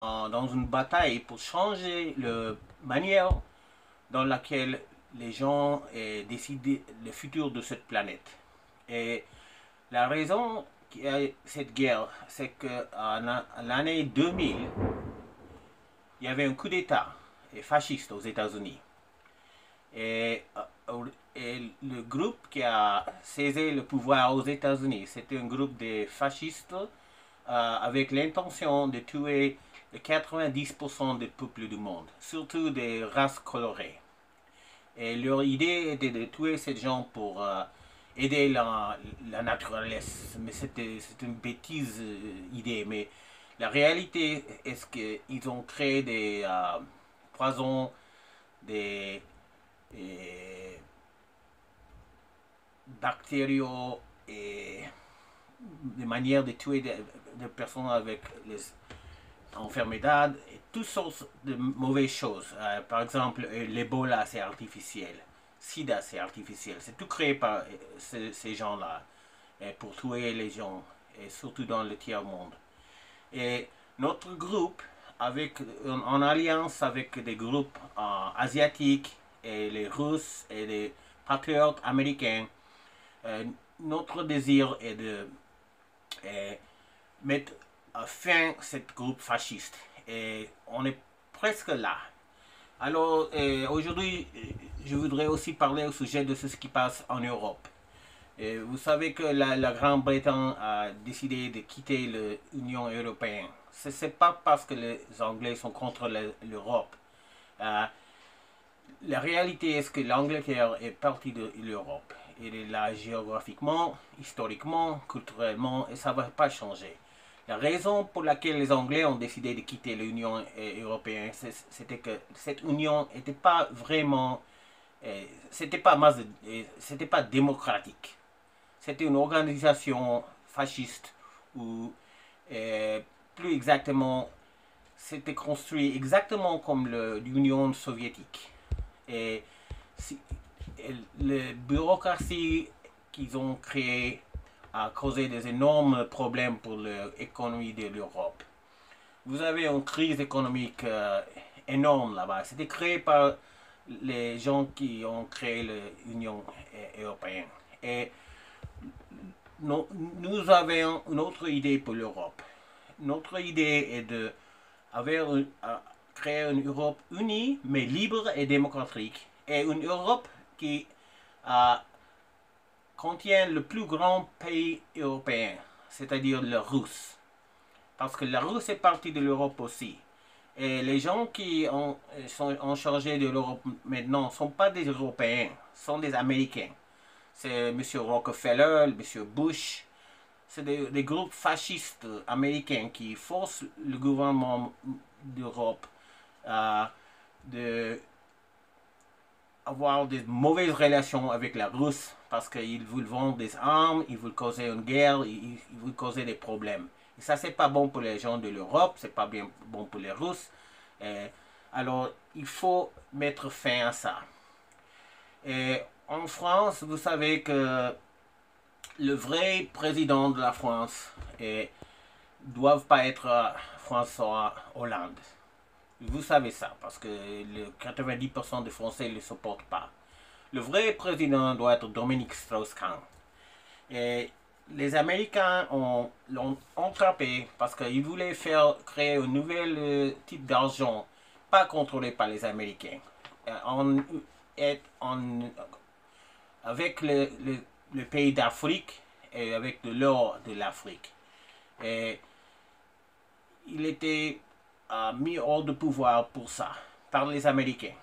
dans une bataille pour changer la manière dans laquelle les gens décident le futur de cette planète. Et la raison qu'il y a cette guerre, c'est qu'en l'année 2000, il y avait un coup d'État fasciste aux États-Unis. Et, et le groupe qui a saisi le pouvoir aux États-Unis, c'était un groupe de fascistes avec l'intention de tuer 90% des peuples du monde, surtout des races colorées. Et leur idée était de tuer ces gens pour aider la naturaliste. Mais c'est une bêtise idée. Mais la réalité est qu'ils ont créé des poisons, des bactériaux et des manières de tuer des personnes avec les enfermedades et toutes sortes de mauvaises choses. Par exemple, l'Ebola, c'est artificiel. SIDA, c'est artificiel. C'est tout créé par ces gens-là pour tuer les gens, et surtout dans le tiers-monde. Et notre groupe, en alliance avec des groupes asiatiques et les Russes et les patriotes américains, notre désir est de mettre fin à ce groupe fasciste. Et on est presque là. Alors, aujourd'hui, je voudrais aussi parler au sujet de ce qui passe en Europe. Et vous savez que la Grande-Bretagne a décidé de quitter l'Union européenne. Ce n'est pas parce que les Anglais sont contre l'Europe. Euh, la réalité est que l'Angleterre est partie de l'Europe. Elle est là géographiquement, historiquement, culturellement, et ça ne va pas changer. La raison pour laquelle les Anglais ont décidé de quitter l'Union européenne, c'était que cette union n'était pas vraiment, c'était pas démocratique. C'était une organisation fasciste où, plus exactement, c'était construit exactement comme l'Union soviétique. Et, et la bureaucratie qu'ils ont créée a causé des énormes problèmes pour l'économie de l'Europe. Vous avez une crise économique énorme là-bas. C'était créé par les gens qui ont créé l'Union européenne. Et nous avons une autre idée pour l'Europe. Notre idée est de créer une Europe unie, mais libre et démocratique. Et une Europe qui contient le plus grand pays européen, c'est-à-dire la Russie. Parce que la Russie est partie de l'Europe aussi. Et les gens qui sont en charge de l'Europe maintenant ne sont pas des Européens, sont des Américains. C'est M. Rockefeller, M. Bush. C'est des groupes fascistes américains qui forcent le gouvernement d'Europe de avoir de mauvaises relations avec la Russie parce qu'ils veulent vendre des armes, ils veulent causer une guerre, ils veulent causer des problèmes. Et ça, c'est pas bon pour les gens de l'Europe, c'est pas bien bon pour les Russes. Alors, il faut mettre fin à ça. Et en France, vous savez que le vrai président de la France ne doit pas être François Hollande. Vous savez ça, parce que 90% des Français ne le supportent pas. Le vrai président doit être Dominique Strauss-Kahn. Et les Américains l'ont attrapé parce qu'ils voulaient créer un nouvel type d'argent, pas contrôlé par les Américains. Avec le pays d'Afrique et avec de l'or de l'Afrique. Et il était mis hors de pouvoir pour ça, par les Américains.